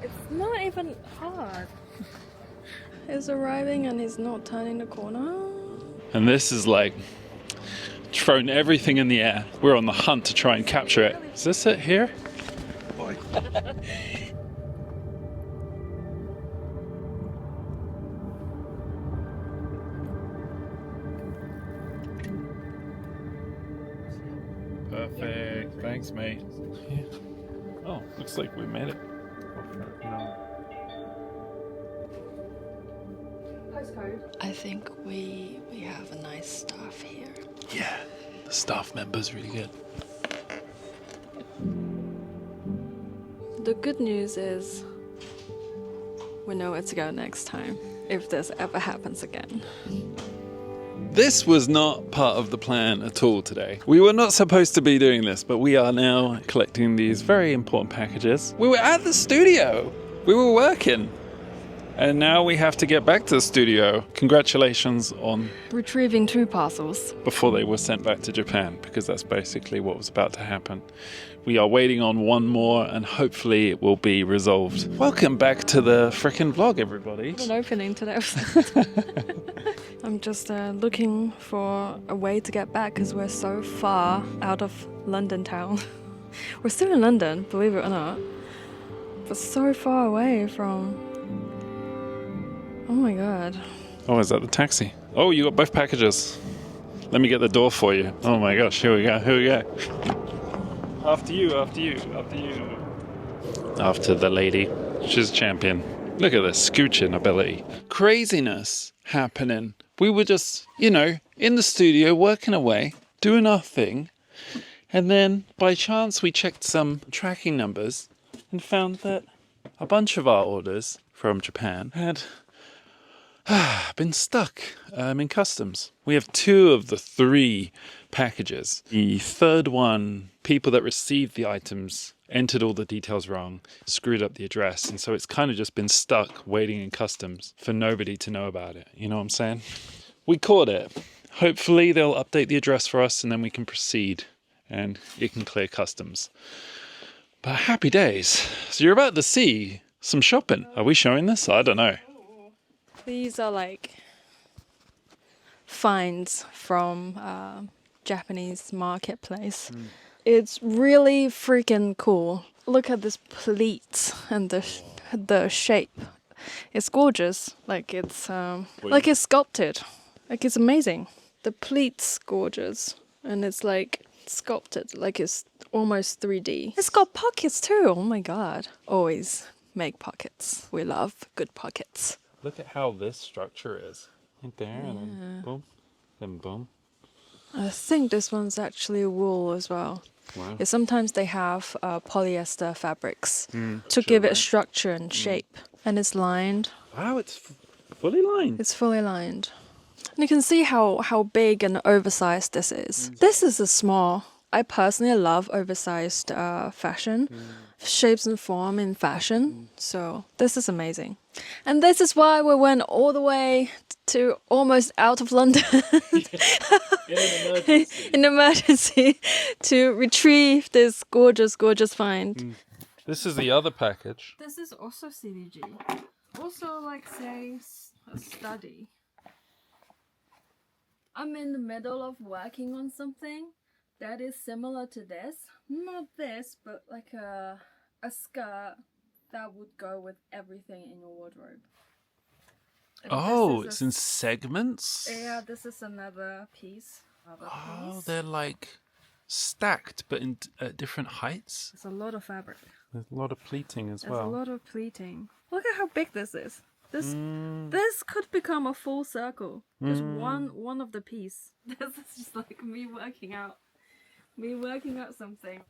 It's not even hard. He's arriving and he's not turning the corner. And this is like thrown everything in the air. We're on the hunt to try and capture it. Is this it here? Boy. Perfect. Thanks, mate. Yeah. Oh, looks like we made it. I think we have a nice staff here. Yeah, the staff member's really good. The good news is we know where to go next time if this ever happens again. This was not part of the plan at all today. We were not supposed to be doing this, but we are now collecting these very important packages. We were at the studio. We were working. And now we have to get back to the studio. Congratulations on retrieving 2 parcels before they were sent back to Japan, because that's basically what was about to happen. We are waiting on 1 more and hopefully it will be resolved. Welcome back to the frickin' vlog, everybody. An opening today. I'm just looking for a way to get back because we're so far out of London town. We're still in London, believe it or not, but so far away from... Oh my god. Oh, is that the taxi? Oh, you got both packages. Let me get the door for you. Oh my gosh, here we go, here we go. After you, after you, after you. After the lady. She's a champion. Look at this scooching ability. Craziness happening. We were just, you know, in the studio working away, doing our thing. And then by chance we checked some tracking numbers and found that a bunch of our orders from Japan had been stuck in customs. We have 2 of the 3 packages. The third one, people that received the items entered all the details wrong, screwed up the address, and so it's kind of just been stuck waiting in customs for nobody to know about it. You know what I'm saying? We caught it. Hopefully they'll update the address for us and then we can proceed and it can clear customs. But happy days. So you're about to see some shopping. Are we showing this? I don't know. These are like finds from Japanese marketplace. It's really freaking cool. Look at this pleat and the shape. It's gorgeous. Like it's sculpted. Like it's amazing. The pleat's gorgeous and it's like sculpted. Like it's almost 3D. It's got pockets too. Oh my god. Always make pockets. We love good pockets. Look at how this structure is. Right there, and then boom, then boom. I think this one's actually wool as well. Wow. Yeah, sometimes they have polyester fabrics to give it structure and shape. And it's lined. Wow, it's fully lined. It's fully lined. And you can see how big and oversized this is. This is a small. I personally love oversized fashion. Shapes and form in fashin. So this is amazing. And this is why we went all the way to almost out of London in emergency to retrieve this gorgeous, gorgeous find. This is the other package. This is also CVG. Also, like, say, a study. I'm in the middle of working on something that is similar to this. Not this, but like a skirt that would go with everything in your wardrobe. And oh, it's in segments? Yeah, this is another piece. Oh, they're like stacked, but in different heights. There's a lot of fabric. There's a lot of pleating as well. There's a lot of pleating. Look at how big this is. This could become a full circle. Just one of the piece. This is just like me working out something.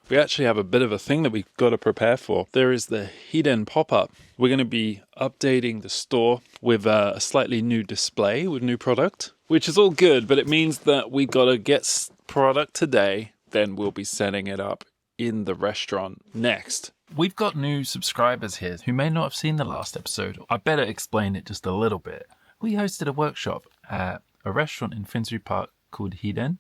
We actually have a bit of a thing that we've got to prepare for. There is the Hiden pop-up. We're going to be updating the store with a slightly new display with new product, which is all good, but it means that we got to get product today, then we'll be setting it up in the restaurant next. We've got new subscribers here who may not have seen the last episode. I better explain it just a little bit. We hosted a workshop at a restaurant in Finsbury Park called Hiden.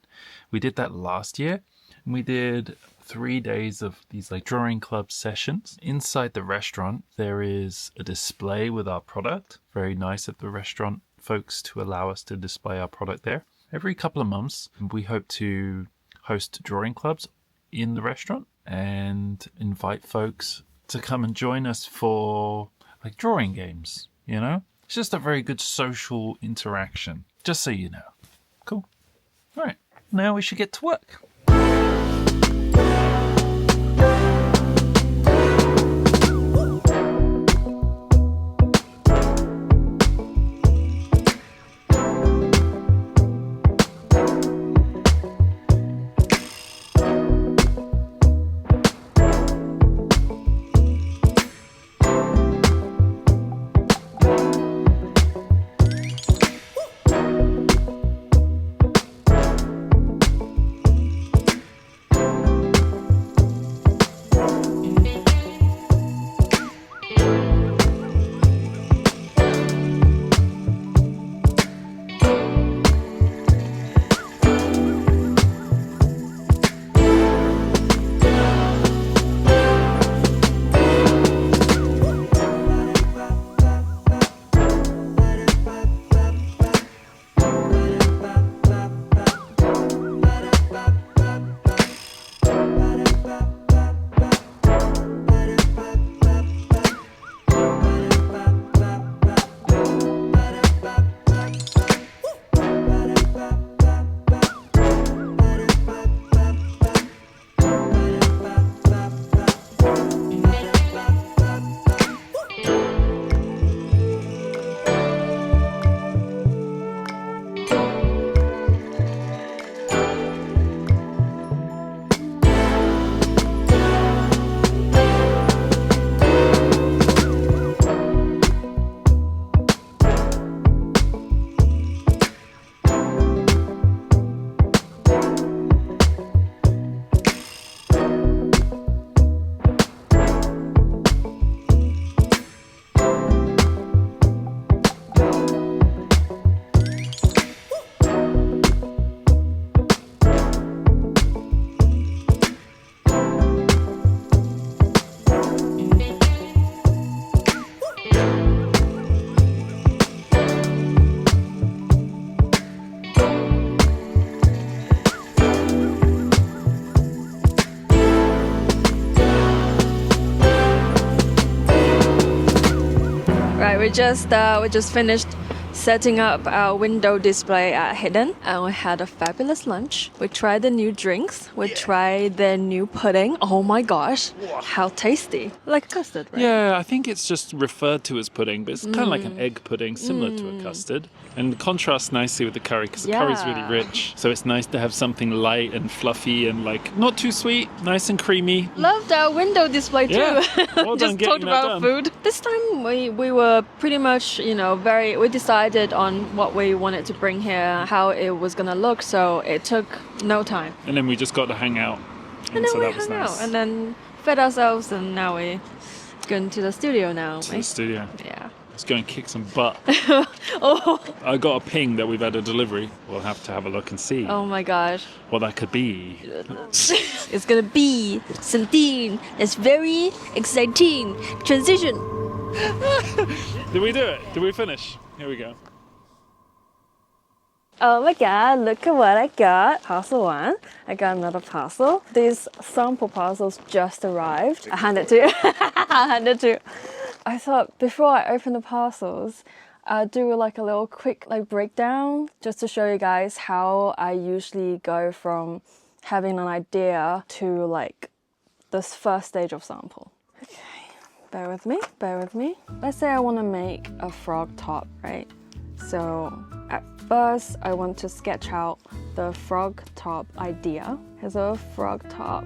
We did that last year, and we did 3 days of these like drawing club sessions. Inside the restaurant, there is a display with our product. Very nice of the restaurant folks to allow us to display our product there. Every couple of months, we hope to host drawing clubs in the restaurant and invite folks to come and join us for like drawing games, you know? It's just a very good social interaction, just so you know. Cool. All right, now we should get to work. We just finished setting up our window display at Hiden, and we had a fabulous lunch. We tried the new drinks. We tried the new pudding. Oh my gosh, how tasty! Like custard, right? Yeah, I think it's just referred to as pudding, but it's kind of like an egg pudding, similar to a custard. And contrasts nicely with the curry, because the curry's really rich. So it's nice to have something light and fluffy and like not too sweet, nice and creamy. Loved our window display too. Yeah, well done just getting talked that about done. food. This time we were pretty much, we decided on what we wanted to bring here, how it was gonna look, so it took no time. And then we just got to hang out. And then so we that was hung nice. out and then fed ourselves, and now we're going to the studio now. To the studio. Yeah. Let's go and kick some butt. Oh. I got a ping that we've had a delivery. We'll have to have a look and see Oh my gosh. what that could be. It's gonna be something that's very exciting. Transition. Did we do it? Did we finish? Here we go. Oh my god, look at what I got. Parcel 1. I got another parcel. These sample parcels just arrived. I hand it to you. I hand it to you. I thought before I open the parcels, I'll do like a little quick breakdown just to show you guys how I usually go from having an idea to this first stage of sample. Okay, bear with me, bear with me. Let's say I want to make a frog top, right? So at first I want to sketch out the frog top idea. Here's a frog top.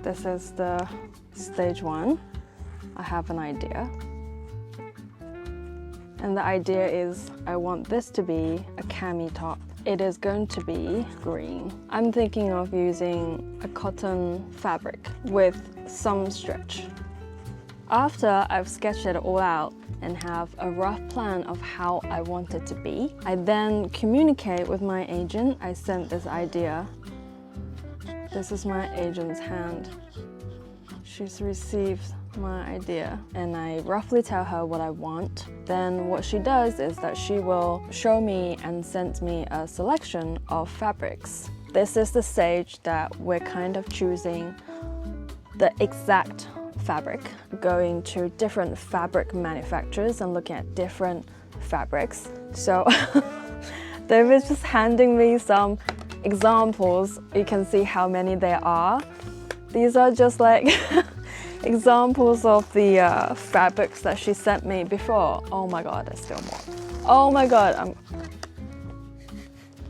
This is the stage 1. I have an idea. And the idea is I want this to be a cami top. It is going to be green. I'm thinking of using a cotton fabric with some stretch. After I've sketched it all out and have a rough plan of how I want it to be, I then communicate with my agent. I sent this idea. This is my agent's hand. She's received my idea and I roughly tell her what I want. Then what she does is that she will show me and send me a selection of fabrics. This is the stage that we're kind of choosing the exact fabric, going to different fabric manufacturers and looking at different fabrics. So they're just handing me some examples. You can see how many there are. These are just like examples of the fabrics that she sent me before. Oh my god, there's still more. Oh my god,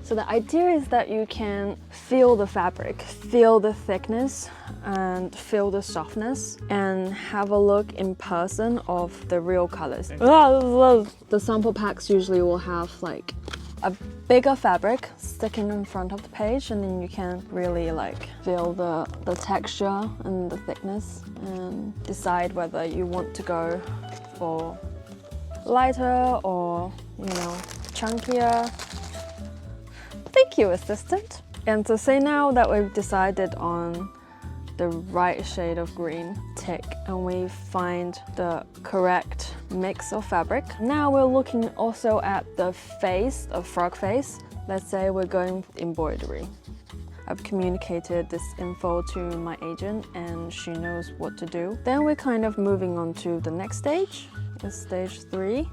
So the idea is that you can feel the fabric, feel the thickness, and feel the softness, and have a look in person of the real colors. The sample packs usually will have like a bigger fabric sticking in front of the page, and then you can really like feel the texture and the thickness and decide whether you want to go for lighter or, you know, chunkier. Thank you, assistant. And to say now that we've decided on the right shade of green, tick, and we find the correct mix of fabric. Now we're looking also at the face, a frog face. Let's say we're going embroidery. I've communicated this info to my agent and she knows what to do. Then we're kind of moving on to the next stage. It's stage 3.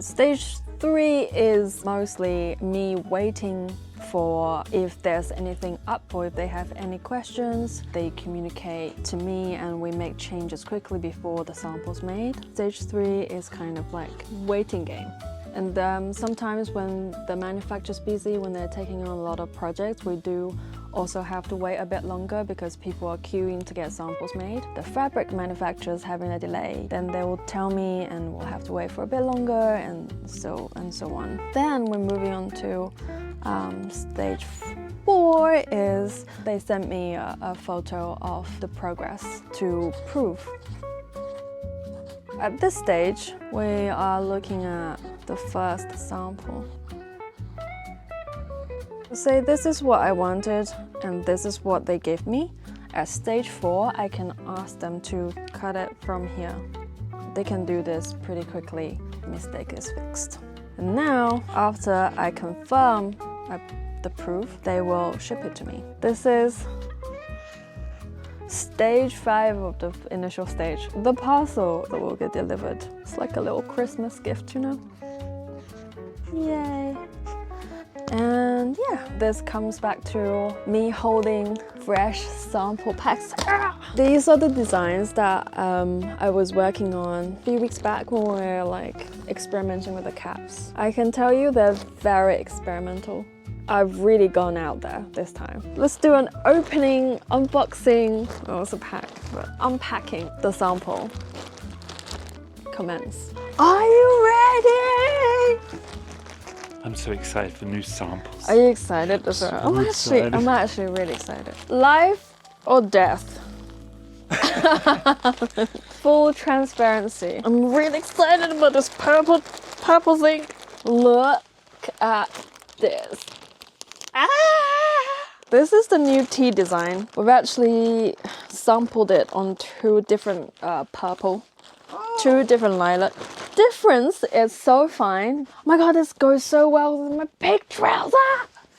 Stage 3 is mostly me waiting for if there's anything up or if they have any questions. They communicate to me and we make changes quickly before the sample's made. Stage 3 is kind of like waiting game. And sometimes when the manufacturer's busy, when they're taking on a lot of projects, we do also have to wait a bit longer because people are queuing to get samples made. The fabric manufacturers having a delay, then they will tell me and we'll have to wait for a bit longer and so on. Then we're moving on to stage 4 is they sent me a photo of the progress to prove. At this stage, we are looking at the first sample. Say this is what I wanted and this is what they gave me. At stage 4, I can ask them to cut it from here. They can do this pretty quickly. Mistake is fixed. And now, after I confirm the proof, they will ship it to me. This is stage 5 of the initial stage. The parcel that will get delivered. It's like a little Christmas gift, you know? Yay! And yeah, this comes back to me holding fresh sample packs. These are the designs that I was working on a few weeks back when we were like experimenting with the caps. I can tell you they're very experimental. I've really gone out there this time. Let's do an opening, unboxing, oh it's a pack, but unpacking the sample. Commence. Are you ready? I'm so excited for new samples. Are you excited as well? I'm actually really excited. Life or death? Full transparency. I'm really excited about this purple thing. Look at this. This is the new tea design. We've actually sampled it on 2 different purple, 2 different lilac. Difference is so fine. Oh my god, this goes so well with my pink trouser.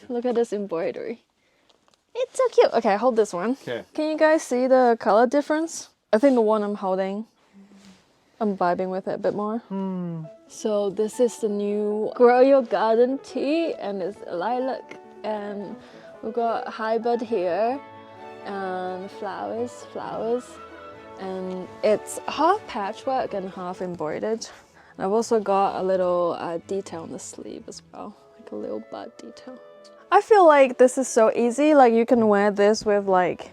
Look at this embroidery. It's so cute. Okay, hold this one. Okay. Can you guys see the color difference? I think the one I'm holding, I'm vibing with it a bit more. So this is the new Grow Your Garden tea and it's lilac and we've got hybrid here and flowers. And it's half patchwork and half embroidered. And I've also got a little detail on the sleeve as well, like a little bud detail. I feel like this is so easy, like you can wear this with like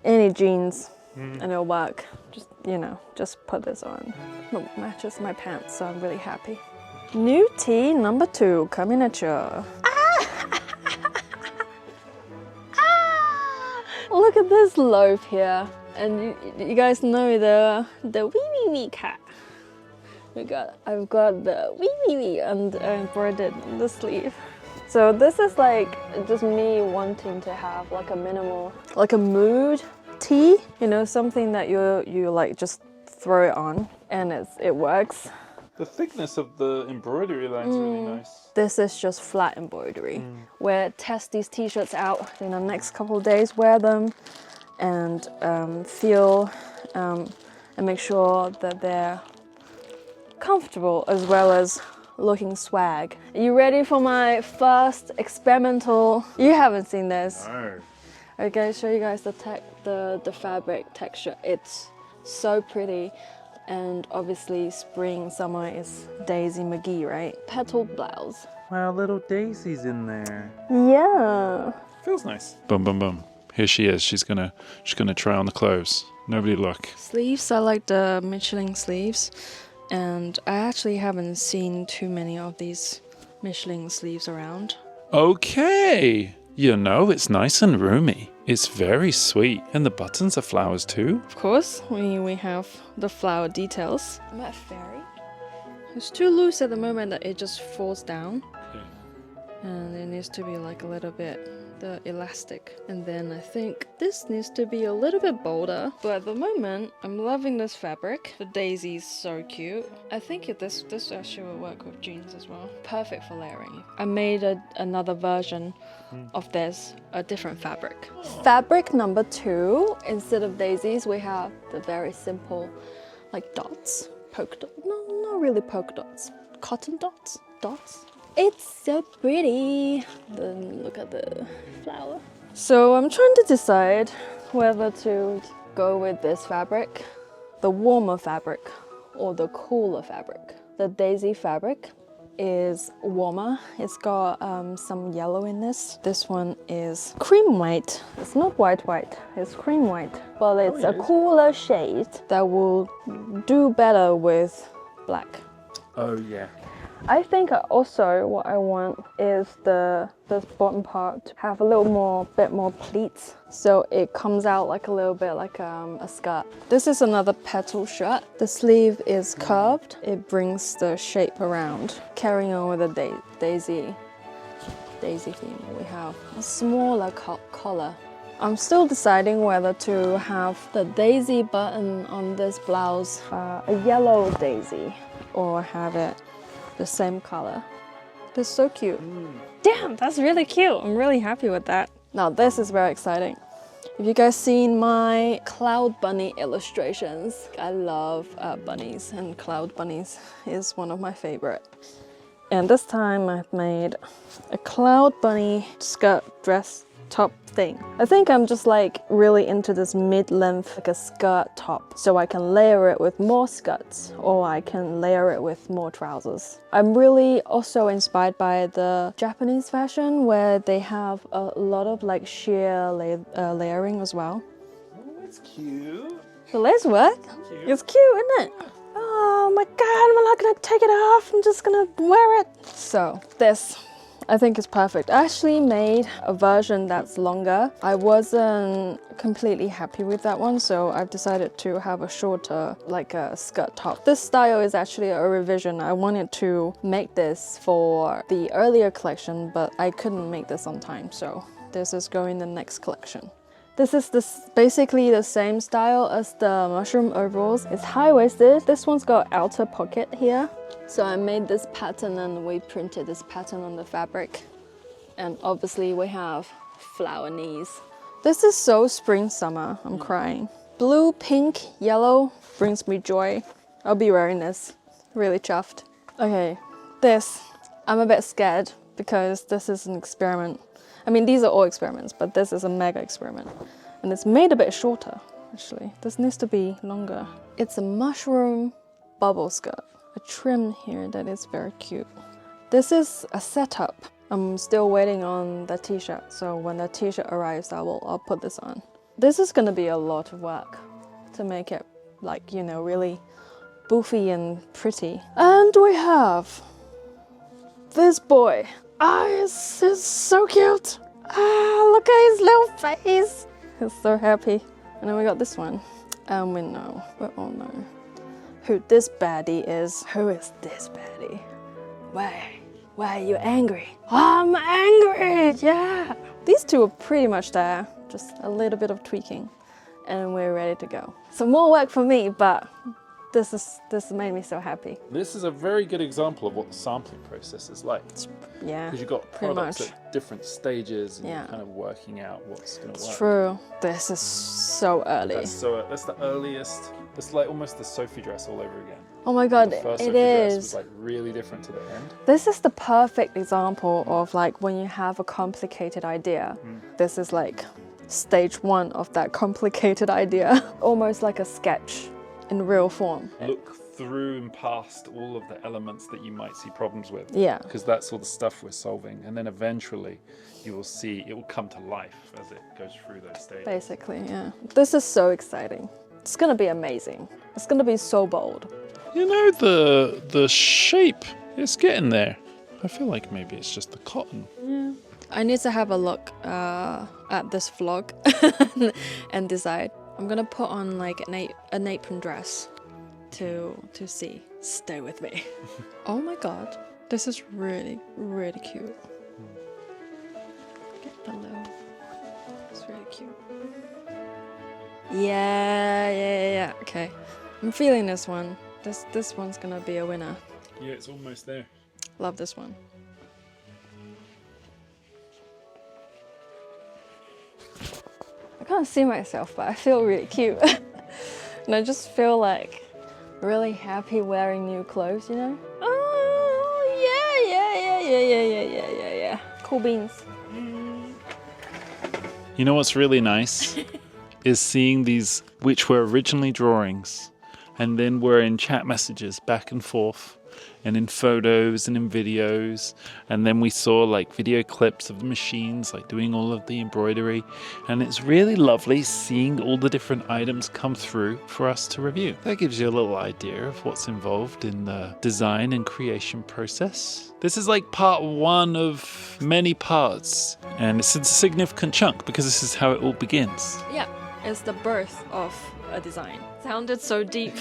any jeans and it'll work. Just, you know, just put this on. It matches my pants, so I'm really happy. New tea number 2 coming at you. Look at got this loaf here, and you guys know the wee wee cat. I've got the wee wee and embroidered on the sleeve. So this is like just me wanting to have like a minimal, like a mood tee, you know, something that you like just throw it on and it works. The thickness of the embroidery line's really nice. This is just flat embroidery. We'll test these t-shirts out in the next couple of days, wear them and feel and make sure that they're comfortable as well as looking swag. Are you ready for my first experimental? You haven't seen this. No. Okay, show you guys the fabric texture. It's so pretty, and obviously spring, summer is Daisy McGee, right? Petal blouse. Wow, little Daisy's in there. Yeah. Feels nice. Boom, boom, boom. Here she is. She's gonna try on the clothes. Nobody look. Sleeves, I like the Michelin sleeves, and I actually haven't seen too many of these Michelin sleeves around. Okay. You know, it's nice and roomy. It's very sweet. And the buttons are flowers too. Of course, we have the flower details. I'm at Fairy. It's too loose at the moment that it just falls down. Yeah. And it needs to be like a little bit the elastic. And then I think this needs to be a little bit bolder. But at the moment, I'm loving this fabric. The daisy is so cute. I think this actually will work with jeans as well. Perfect for layering. I made another version of this, a different fabric. Fabric number 2, instead of daisies, we have the very simple like dots. Polka dots. No, not really polka dots. Cotton dots. Dots. It's so pretty. Then look at the flower. So I'm trying to decide whether to go with this fabric, the warmer fabric, or the cooler fabric. The daisy fabric is warmer. It's got some yellow in this. This one is cream white. It's not white, it's cream white. But it's a cooler shade that will do better with black. Oh yeah. I think also what I want is this bottom part to have a bit more pleats, so it comes out like a little bit like a skirt. This is another petal shirt. The sleeve is curved. It brings the shape around. Carrying on with the daisy theme, we have a smaller collar. I'm still deciding whether to have the daisy button on this blouse, a yellow daisy, or have it the same color. That's so cute. Damn, that's really cute. I'm really happy with that. Now this is very exciting. Have you guys seen my cloud bunny illustrations? I love bunnies, and cloud bunnies is one of my favorite. And this time I've made a cloud bunny skirt dress top thing. I think I'm just like really into this mid-length like a skirt top, so I can layer it with more skirts, or I can layer it with more trousers. I'm really also inspired by the Japanese fashion where they have a lot of like sheer layering as well. Oh, it's cute. The lace work? It's cute, isn't it? Oh my god, I'm not gonna take it off. I'm just gonna wear it. So this, I think, is perfect. I actually made a version that's longer. I wasn't completely happy with that one, so I've decided to have a shorter, like a skirt top. This style is actually a revision. I wanted to make this for the earlier collection, but I couldn't make this on time, so this is going in the next collection. This is basically the same style as the mushroom overalls. It's high-waisted. This one's got outer pocket here. So I made this pattern and we printed this pattern on the fabric. And obviously we have flower knees. This is so spring summer. I'm crying. Blue, pink, yellow brings me joy. I'll be wearing this. Really chuffed. Okay, this. I'm a bit scared because this is an experiment. I mean, these are all experiments, but this is a mega experiment. And it's made a bit shorter, actually. This needs to be longer. It's a mushroom bubble skirt. A trim here that is very cute. This is a setup. I'm still waiting on the t-shirt, so when the t-shirt arrives, I'll put this on. This is gonna be a lot of work to make it, like, you know, really boofy and pretty. And we have this boy. Ah, it's so cute. Ah, look at his little face. He's so happy. And then we got this one. And we all know who this baddie is. Who is this baddie? Why are you angry? I'm angry, yeah. These two are pretty much there, just a little bit of tweaking and we're ready to go. So more work for me, but this made me so happy. This is a very good example of what the sampling process is like. Yeah, because you've got products at different stages and you're kind of working out what's going to work. It's true. This is so early. That's the earliest. It's like almost the Sophie dress all over again. Oh my god, the first it Sophie is. Dress was like really different to the end. This is the perfect example of like when you have a complicated idea. This is like stage 1 of that complicated idea. Almost like a sketch in real form. Look through and past all of the elements that you might see problems with. Yeah. Because that's all the stuff we're solving. And then eventually you will see it will come to life as it goes through those stages. Basically, yeah. This is so exciting. It's gonna be amazing. It's gonna be so bold. You know, the shape is getting there. I feel like maybe it's just the cotton. Yeah. I need to have a look at this vlog and decide. I'm gonna put on like an apron dress to see. Stay with me. Oh my god, this is really, really cute. Get below. It's really cute. Yeah. Okay, I'm feeling this one. This one's gonna be a winner. Yeah, it's almost there. Love this one. I can't see myself, but I feel really cute. And I just feel like really happy wearing new clothes, you know? Oh, yeah. Cool beans. You know what's really nice? Is seeing these, which were originally drawings, and then were in chat messages back and forth, and in photos and in videos, and then we saw like video clips of the machines like doing all of the embroidery, and it's really lovely seeing all the different items come through for us to review. That gives you a little idea of what's involved in the design and creation process. This is like part 1 of many parts, and it's a significant chunk because this is how it all begins. Yeah, it's the birth of a design. Sounded so deep.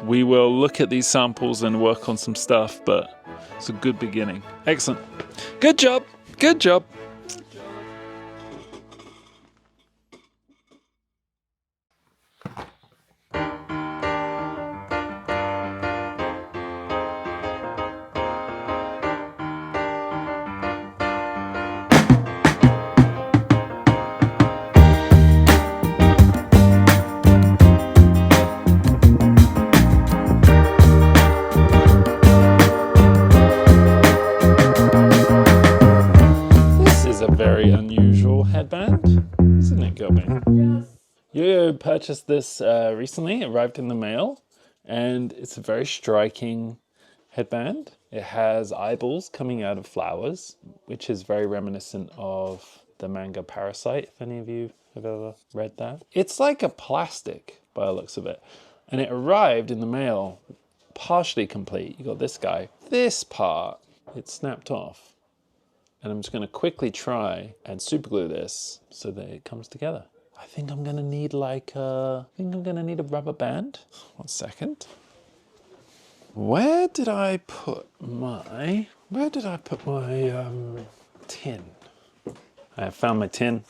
We will look at these samples and work on some stuff, but it's a good beginning. Excellent. Good job. Good job. Very unusual headband, isn't it, Gilby? Yes. Yoyo purchased this recently, it arrived in the mail, and it's a very striking headband. It has eyeballs coming out of flowers, which is very reminiscent of the manga Parasite, if any of you have ever read that. It's like a plastic by the looks of it, and it arrived in the mail partially complete. You got this guy. This part, it snapped off. And I'm just going to quickly try and super glue this so that it comes together. I think I'm going to need a rubber band. 1 second. Where did I put my tin? I have found my tin.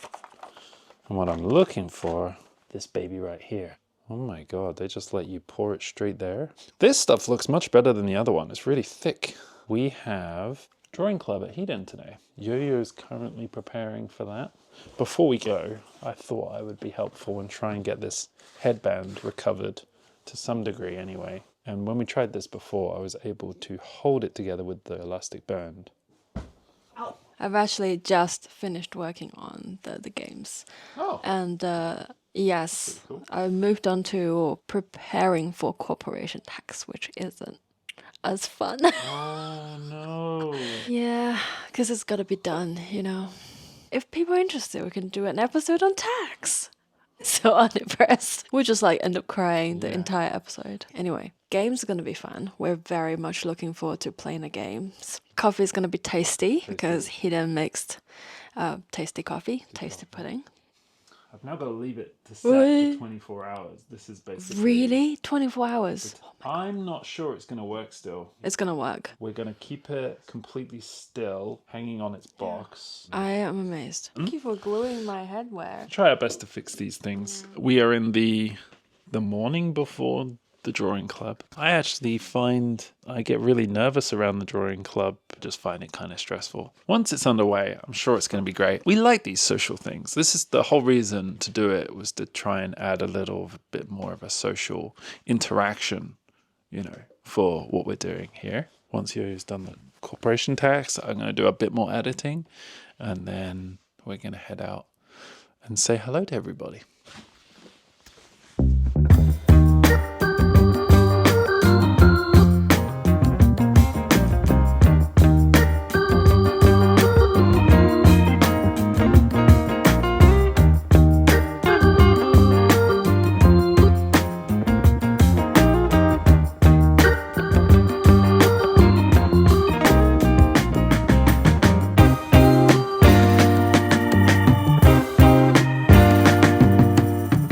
And what I'm looking for, this baby right here. Oh my god, they just let you pour it straight there. This stuff looks much better than the other one. It's really thick. We have drawing club at Hiden today. Yoyo is currently preparing for that. Before we go, I thought I would be helpful and try and get this headband recovered to some degree anyway. And when we tried this before, I was able to hold it together with the elastic band. I've actually just finished working on the games. Oh. And yes, cool. I moved on to preparing for corporation tax, which isn't as fun. Oh no. Yeah, because it's got to be done, you know. If people are interested, we can do an episode on tax. So unimpressed. We'll just like end up crying the entire episode. Anyway, games are going to be fun. We're very much looking forward to playing the games. Coffee is going to be tasty because Hiden makes tasty coffee, tasty pudding. I've now got to leave it to set for 24 hours. This is basically... Really? 24 hours? I'm not sure it's going to work still. It's going to work. We're going to keep it completely still, hanging on its box. I am amazed. Thank you for gluing my headwear. Try our best to fix these things. We are in the morning before the drawing club. I actually find I get really nervous around the drawing club. I just find it kind of stressful. Once it's underway, I'm sure it's going to be great. We like these social things. This is the whole reason to do it, was to try and add a little bit more of a social interaction, you know, for what we're doing here. Once Yoyo's done the corporation tax, I'm going to do a bit more editing, and then we're going to head out and say hello to everybody.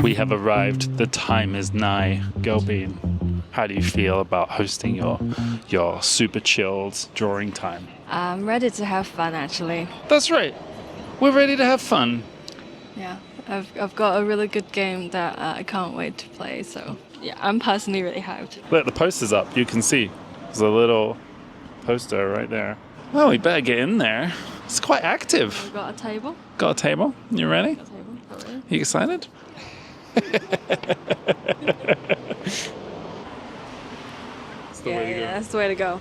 We have arrived. The time is nigh. Gelbean, how do you feel about hosting your super chilled drawing time? I'm ready to have fun, actually. That's right. We're ready to have fun. Yeah, I've got a really good game that I can't wait to play. So yeah, I'm personally really hyped. Look, the poster's up. You can see there's a little poster right there. Well, we better get in there. It's quite active. We've got a table. Got a table? You ready? Got a table. Oh, really? You excited? Yeah, that's the way to go.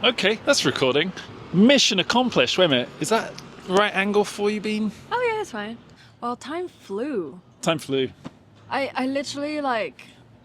Okay, that's recording. Mission accomplished. Wait a minute. Is that the right angle for you, Bean? Oh yeah, it's fine. Well, time flew. Time flew. I literally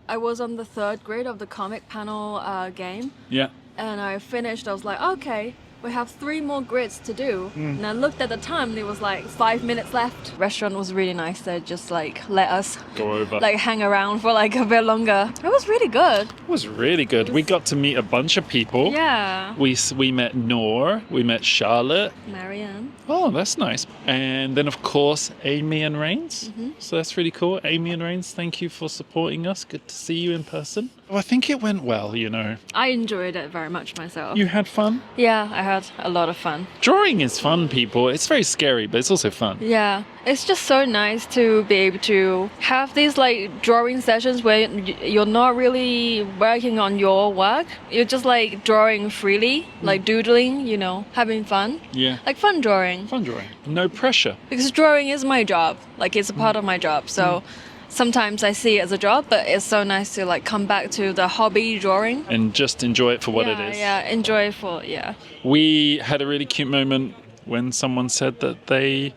I was on the 3rd grade of the comic panel game. Yeah. And I finished. I was like, okay, we have 3 more grids to do. And I looked at the time and it was like 5 minutes left. Restaurant was really nice. They just let us Go over. hang around for a bit longer. It was really good. It was really good. We got to meet a bunch of people. Yeah. We met Noor. We met Charlotte. Marianne. Oh, that's nice. And then, of course, Amy and Rains. So that's really cool. Amy and Rains, thank you for supporting us. Good to see you in person. Oh, I think it went well, you know. I enjoyed it very much myself. You had fun? Yeah, I had a lot of fun. Drawing is fun, people. It's very scary, but it's also fun. Yeah, it's just so nice to be able to have these drawing sessions where you're not really working on your work. You're just drawing freely, doodling, you know, having fun. Yeah. Fun drawing. Fun drawing. No pressure. Because drawing is my job. It's a part of my job. So sometimes I see it as a job, but it's so nice to come back to the hobby drawing. And just enjoy it for what it is. Yeah, enjoy it for, yeah. We had a really cute moment when someone said that they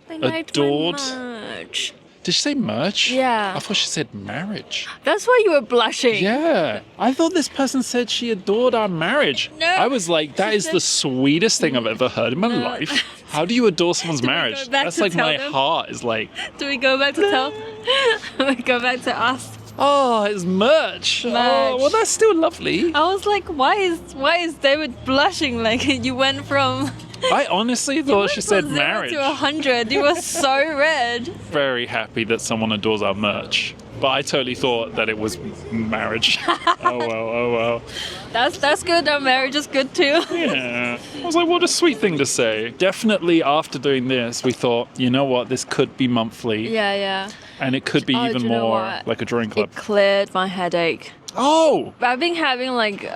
adored... merch. Did she say merch? Yeah. I thought she said marriage. That's why you were blushing. Yeah. I thought this person said she adored our marriage. No. I was like, that is the sweetest thing I've ever heard in my life. How do you adore someone's marriage? That's my heart is like... Do we go back to tell? We go back to us. Oh, it's merch. Oh, well, that's still lovely. I was like, why is David blushing? You went from... I honestly thought she said marriage. to 100. You were so red. Very happy that someone adores our merch. But I totally thought that it was marriage. Oh well. That's good. Our marriage is good too. Yeah. I was like, what a sweet thing to say. Definitely after doing this, we thought, you know what, this could be monthly. Yeah. And it could be Oh, even do you know more what? like a drawing club. It cleared my headache. Oh! I've been having like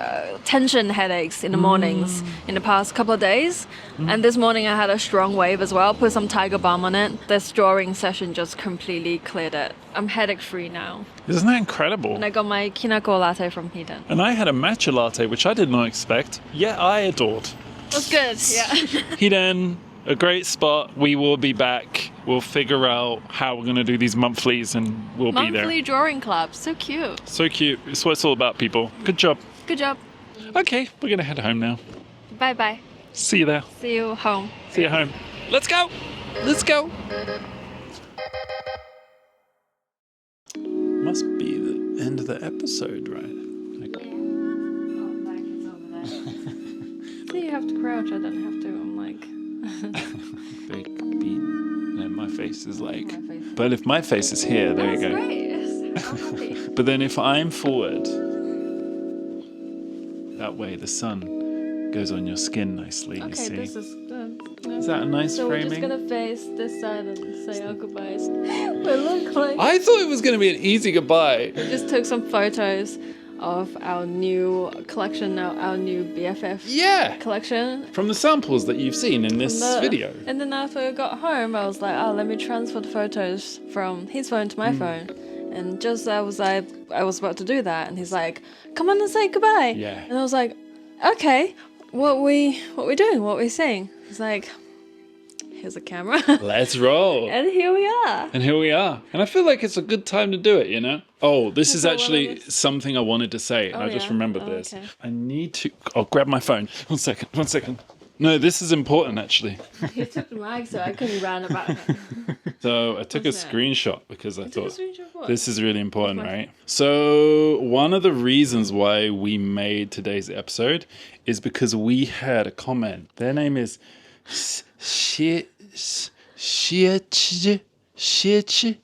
tension headaches in the mornings in the past couple of days. And this morning I had a strong wave as well. Put some Tiger Balm on it. This drawing session just completely cleared it. I'm headache free now. Isn't that incredible? And I got my Kinako latte from Hiden. And I had a matcha latte, which I did not expect, yet I adored. That's good, yeah. Hiden, a great spot. We will be back. We'll figure out how we're going to do these monthlies and we'll be there. Monthly drawing club, so cute. So cute. It's what it's all about, people. Good job. Good job. Okay, we're going to head home now. Bye-bye. See you there. See you home. See you home. Let's go. Let's go. Must be the end of the episode, right? See, you have to crouch. I don't have to. I'm like... Fake beat. And my face is like... My face. But if my face is here, there you go. That's great. But then if I'm forward, that way the sun goes on your skin nicely, you Okay, see. this is good. Is that a nice So framing? we're just gonna face this side and say our goodbyes. We look like... I thought it was going to be an easy goodbye. We just took some photos of our new collection, our new BFF Yeah! collection. From the samples that you've seen in this video. And then after I got home, I was like, oh, let me transfer the photos from his phone to my phone. And just I was about to do that, and he's like, come on and say goodbye. Yeah. And I was like, okay, what we doing? What we saying? He's like, here's a camera. Let's roll. And here we are. And here we are. And I feel like it's a good time to do it, you know? Oh, this is that actually one of those? something I wanted to say, and Oh, I just yeah? remembered Oh, this. okay. I need to... Oh, grab my phone. One second. No, this is important, actually. He took the mic, so I couldn't run about it. So I took a What's that? screenshot because I Took a thought screenshot of what? this is really important, What's my- right? So one of the reasons why we made today's episode is because we had a comment. Their name is Shich.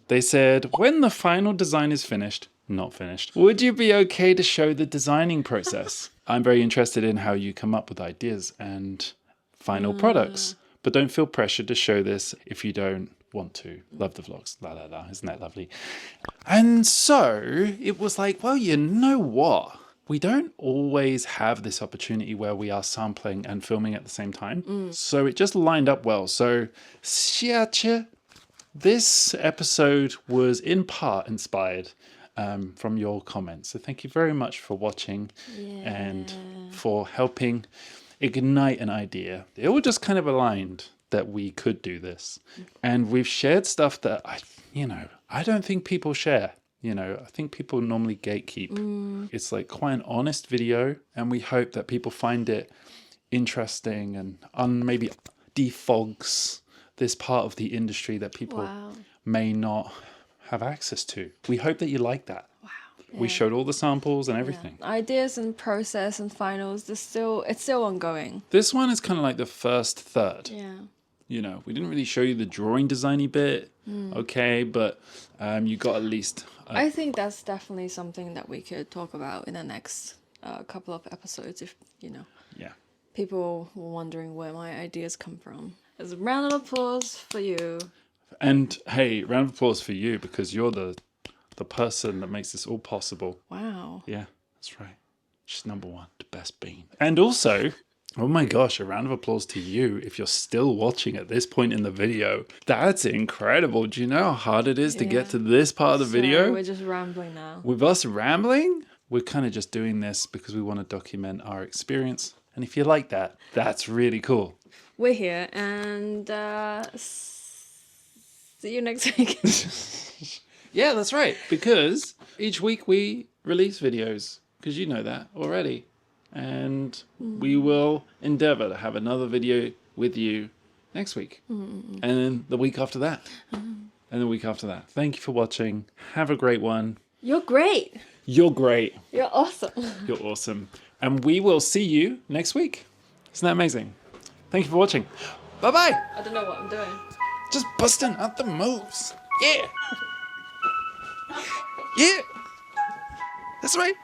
They said, when the final design is finished, not finished, would you be okay to show the designing process? I'm very interested in how you come up with ideas and final products, but don't feel pressured to show this if you don't want to. Love the vlogs. La la la. Isn't that lovely? And so it was like, well, you know what? We don't always have this opportunity where we are sampling and filming at the same time. So it just lined up well. So this episode was in part inspired from your comments. So thank you very much for watching and for helping ignite an idea. It all just kind of aligned that we could do this. And we've shared stuff that I don't think people share. I think people normally gatekeep. It's like quite an honest video, and we hope that people find it interesting and maybe defogs this part of the industry that people may not have access to. We hope that you like that. We showed all the samples and everything. Ideas and process and finals, it's still ongoing. This one is kind of like the first third. Yeah. We didn't really show you the drawing designy bit. Okay, but you got at least... I think that's definitely something that we could talk about in the next couple of episodes if, Yeah. people were wondering where my ideas come from. There's a round of applause for you. And hey, round of applause for you because you're the person that makes this all possible. Wow. Yeah, that's right. She's number one, the best bean. And also, oh my gosh, a round of applause to you if you're still watching at this point in the video. That's incredible. Do you know how hard it is to get to this part of the video? We're just rambling now. With us rambling, we're kind of just doing this because we want to document our experience. And if you like that, that's really cool. We're here, and see you next week. Yeah, that's right. Because each week we release videos. Because you know that already. And we will endeavor to have another video with you next week. And then the week after that. And the week after that. Thank you for watching. Have a great one. You're great. You're great. You're awesome. You're awesome. And we will see you next week. Isn't that amazing? Thank you for watching. Bye-bye. I don't know what I'm doing. Just busting out the moves. Yeah. Yeah. That's right.